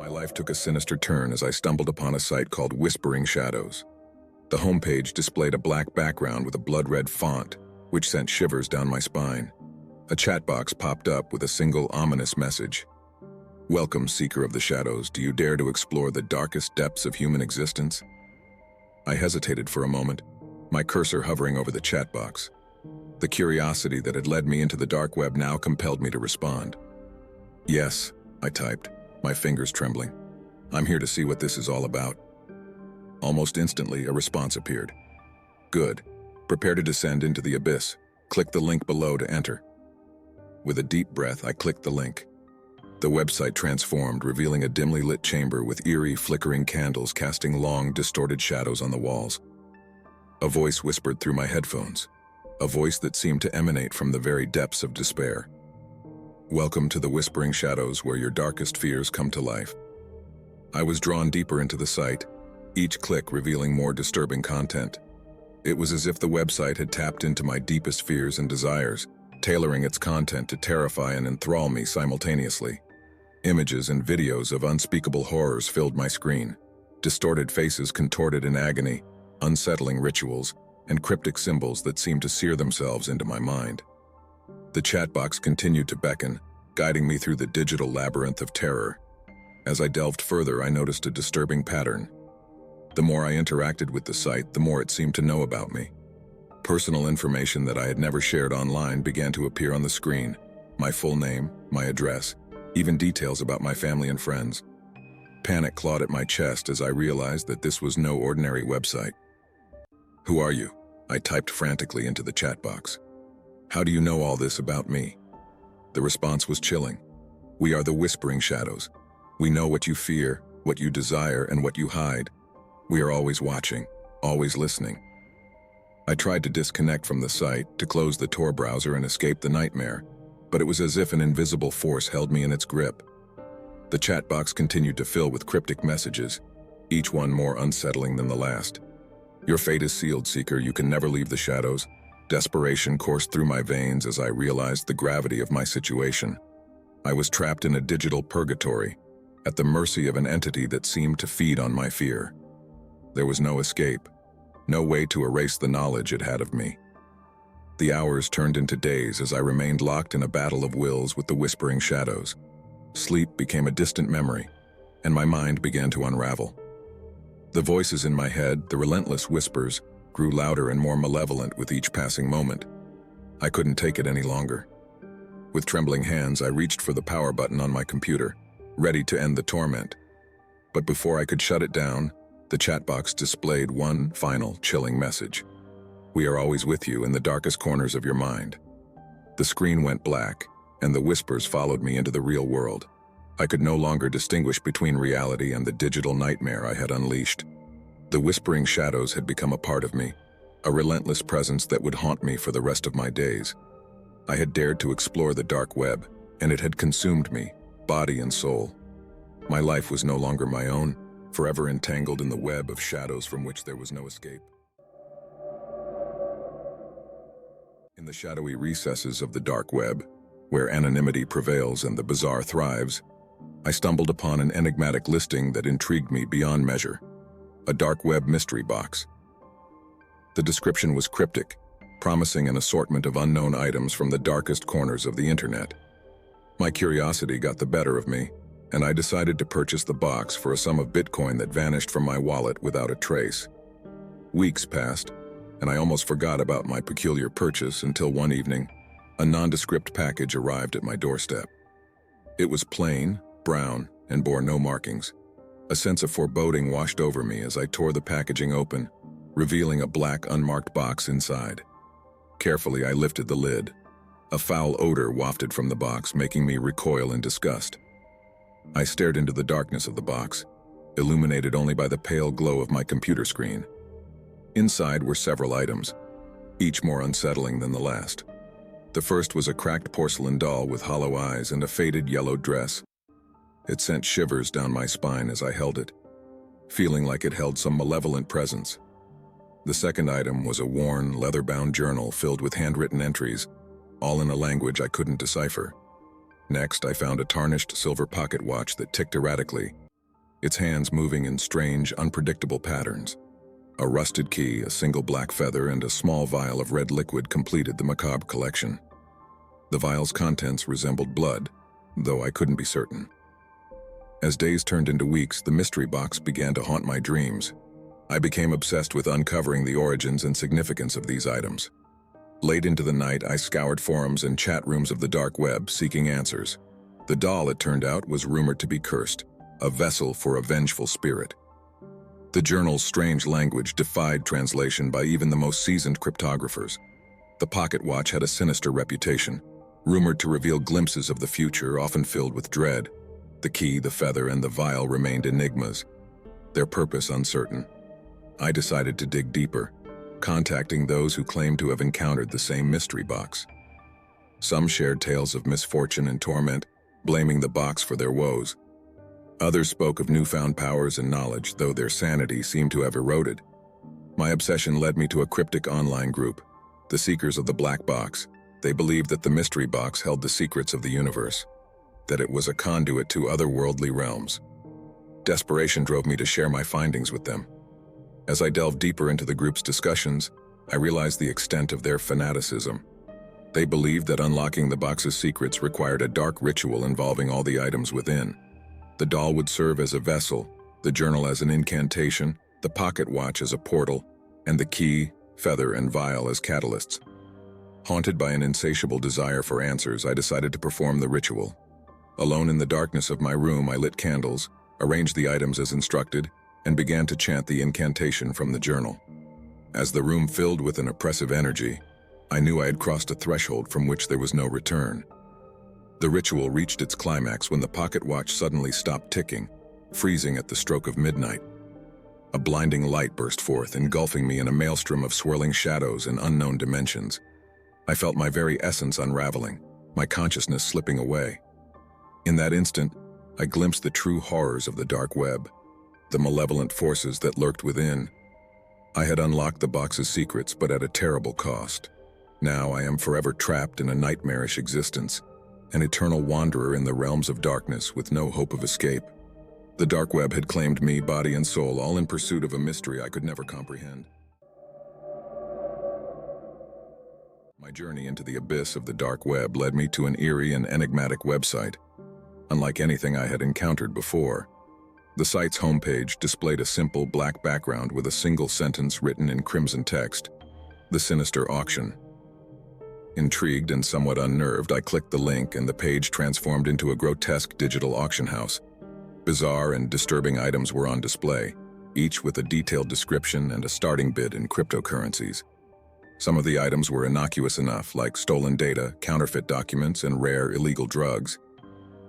My life took a sinister turn as I stumbled upon a site called Whispering Shadows. The homepage displayed a black background with a blood-red font, which sent shivers down my spine. A chat box popped up with a single ominous message. "Welcome, seeker of the shadows. Do you dare to explore the darkest depths of human existence?" I hesitated for a moment, my cursor hovering over the chat box. The curiosity that had led me into the dark web now compelled me to respond. "Yes," I typed, my fingers trembling. "I'm here to see what this is all about." Almost instantly, a response appeared. "Good. Prepare to descend into the abyss. Click the link below to enter." With a deep breath, I clicked the link. The website transformed, revealing a dimly lit chamber with eerie, flickering candles casting long, distorted shadows on the walls. A voice whispered through my headphones, a voice that seemed to emanate from the very depths of despair. "Welcome to the Whispering Shadows, where your darkest fears come to life." I was drawn deeper into the site, each click revealing more disturbing content. It was as if the website had tapped into my deepest fears and desires, tailoring its content to terrify and enthrall me simultaneously. Images and videos of unspeakable horrors filled my screen, distorted faces contorted in agony, unsettling rituals, and cryptic symbols that seemed to sear themselves into my mind. The chat box continued to beckon, guiding me through the digital labyrinth of terror. As I delved further, I noticed a disturbing pattern. The more I interacted with the site, the more it seemed to know about me. Personal information that I had never shared online began to appear on the screen. My full name, my address, even details about my family and friends. Panic clawed at my chest as I realized that this was no ordinary website. "Who are you?" I typed frantically into the chat box. "How do you know all this about me?" The response was chilling. "We are the Whispering Shadows. We know what you fear, what you desire, and what you hide. We are always watching, always listening." I tried to disconnect from the site, to close the Tor browser and escape the nightmare, but it was as if an invisible force held me in its grip. The chat box continued to fill with cryptic messages, each one more unsettling than the last. "Your fate is sealed, Seeker. You can never leave the shadows." Desperation coursed through my veins as I realized the gravity of my situation. I was trapped in a digital purgatory, at the mercy of an entity that seemed to feed on my fear. There was no escape, no way to erase the knowledge it had of me. The hours turned into days as I remained locked in a battle of wills with the Whispering Shadows. Sleep became a distant memory, and my mind began to unravel. The voices in my head, the relentless whispers, grew louder and more malevolent with each passing moment. I couldn't take it any longer. With trembling hands, I reached for the power button on my computer, ready to end the torment. But before I could shut it down, the chat box displayed one final, chilling message. "We are always with you in the darkest corners of your mind." The screen went black, and the whispers followed me into the real world. I could no longer distinguish between reality and the digital nightmare I had unleashed. The Whispering Shadows had become a part of me, a relentless presence that would haunt me for the rest of my days. I had dared to explore the dark web, and it had consumed me, body and soul. My life was no longer my own, forever entangled in the web of shadows from which there was no escape. In the shadowy recesses of the dark web, where anonymity prevails and the bizarre thrives, I stumbled upon an enigmatic listing that intrigued me beyond measure. A dark web mystery box. The description was cryptic, promising an assortment of unknown items from the darkest corners of the internet. My curiosity got the better of me, and I decided to purchase the box for a sum of Bitcoin that vanished from my wallet without a trace. Weeks passed, and I almost forgot about my peculiar purchase until one evening, a nondescript package arrived at my doorstep. It was plain, brown, and bore no markings. A sense of foreboding washed over me as I tore the packaging open, revealing a black, unmarked box inside. Carefully, I lifted the lid. A foul odor wafted from the box, making me recoil in disgust. I stared into the darkness of the box, illuminated only by the pale glow of my computer screen. Inside were several items, each more unsettling than the last. The first was a cracked porcelain doll with hollow eyes and a faded yellow dress. It sent shivers down my spine as I held it, feeling like it held some malevolent presence. The second item was a worn, leather-bound journal filled with handwritten entries, all in a language I couldn't decipher. Next, I found a tarnished silver pocket watch that ticked erratically, its hands moving in strange, unpredictable patterns. A rusted key, a single black feather, and a small vial of red liquid completed the macabre collection. The vial's contents resembled blood, though I couldn't be certain. As days turned into weeks, the mystery box began to haunt my dreams. I became obsessed with uncovering the origins and significance of these items. Late into the night, I scoured forums and chat rooms of the dark web, seeking answers. The doll, it turned out, was rumored to be cursed, a vessel for a vengeful spirit. The journal's strange language defied translation by even the most seasoned cryptographers. The pocket watch had a sinister reputation, rumored to reveal glimpses of the future, often filled with dread. The key, the feather, and the vial remained enigmas, their purpose uncertain. I decided to dig deeper, contacting those who claimed to have encountered the same mystery box. Some shared tales of misfortune and torment, blaming the box for their woes. Others spoke of newfound powers and knowledge, though their sanity seemed to have eroded. My obsession led me to a cryptic online group, the Seekers of the Black Box. They believed that the mystery box held the secrets of the universe, that it was a conduit to otherworldly realms. Desperation drove me to share my findings with them. As I delved deeper into the group's discussions, I realized the extent of their fanaticism. They believed that unlocking the box's secrets required a dark ritual involving all the items within. The doll would serve as a vessel, the journal as an incantation, the pocket watch as a portal, and the key, feather, and vial as catalysts. Haunted by an insatiable desire for answers, I decided to perform the ritual. Alone in the darkness of my room, I lit candles, arranged the items as instructed, and began to chant the incantation from the journal. As the room filled with an oppressive energy, I knew I had crossed a threshold from which there was no return. The ritual reached its climax when the pocket watch suddenly stopped ticking, freezing at the stroke of midnight. A blinding light burst forth, engulfing me in a maelstrom of swirling shadows and unknown dimensions. I felt my very essence unraveling, my consciousness slipping away. In that instant, I glimpsed the true horrors of the dark web, the malevolent forces that lurked within. I had unlocked the box's secrets, but at a terrible cost. Now I am forever trapped in a nightmarish existence, an eternal wanderer in the realms of darkness with no hope of escape. The dark web had claimed me, body and soul, all in pursuit of a mystery I could never comprehend. My journey into the abyss of the dark web led me to an eerie and enigmatic website, unlike anything I had encountered before. The site's homepage displayed a simple black background with a single sentence written in crimson text: "The Sinister Auction." Intrigued and somewhat unnerved, I clicked the link and the page transformed into a grotesque digital auction house. Bizarre and disturbing items were on display, each with a detailed description and a starting bid in cryptocurrencies. Some of the items were innocuous enough, like stolen data, counterfeit documents, and rare illegal drugs.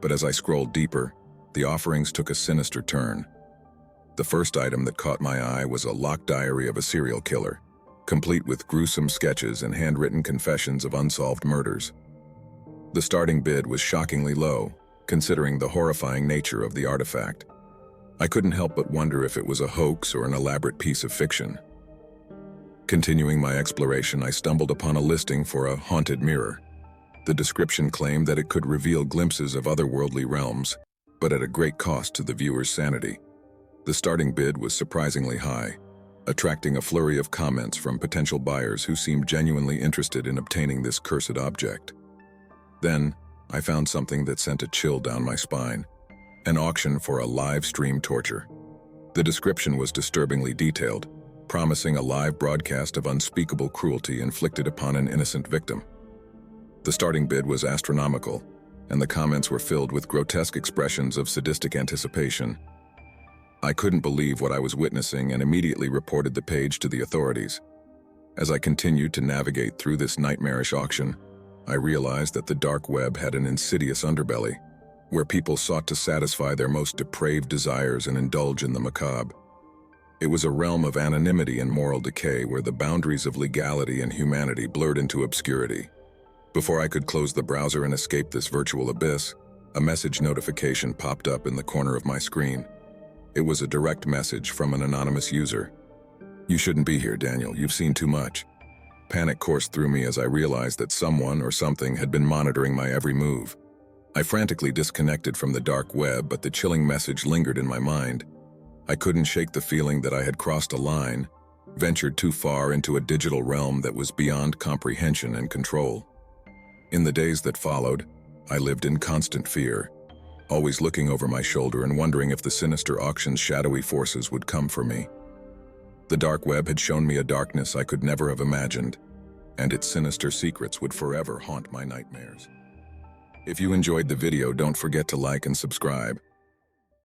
But as I scrolled deeper, the offerings took a sinister turn. The first item that caught my eye was a locked diary of a serial killer, complete with gruesome sketches and handwritten confessions of unsolved murders. The starting bid was shockingly low, considering the horrifying nature of the artifact. I couldn't help but wonder if it was a hoax or an elaborate piece of fiction. Continuing my exploration, I stumbled upon a listing for a haunted mirror. The description claimed that it could reveal glimpses of otherworldly realms, but at a great cost to the viewer's sanity. The starting bid was surprisingly high, attracting a flurry of comments from potential buyers who seemed genuinely interested in obtaining this cursed object. Then, I found something that sent a chill down my spine: an auction for a live-stream torture. The description was disturbingly detailed, promising a live broadcast of unspeakable cruelty inflicted upon an innocent victim. The starting bid was astronomical, and the comments were filled with grotesque expressions of sadistic anticipation. I couldn't believe what I was witnessing and immediately reported the page to the authorities. As I continued to navigate through this nightmarish auction, I realized that the dark web had an insidious underbelly, where people sought to satisfy their most depraved desires and indulge in the macabre. It was a realm of anonymity and moral decay where the boundaries of legality and humanity blurred into obscurity. Before I could close the browser and escape this virtual abyss, a message notification popped up in the corner of my screen. It was a direct message from an anonymous user. "You shouldn't be here, Daniel. You've seen too much." Panic coursed through me as I realized that someone or something had been monitoring my every move. I frantically disconnected from the dark web, but the chilling message lingered in my mind. I couldn't shake the feeling that I had crossed a line, ventured too far into a digital realm that was beyond comprehension and control. In the days that followed, I lived in constant fear, always looking over my shoulder and wondering if the sinister auction's shadowy forces would come for me. The dark web had shown me a darkness I could never have imagined, and its sinister secrets would forever haunt my nightmares. If you enjoyed the video, don't forget to like and subscribe.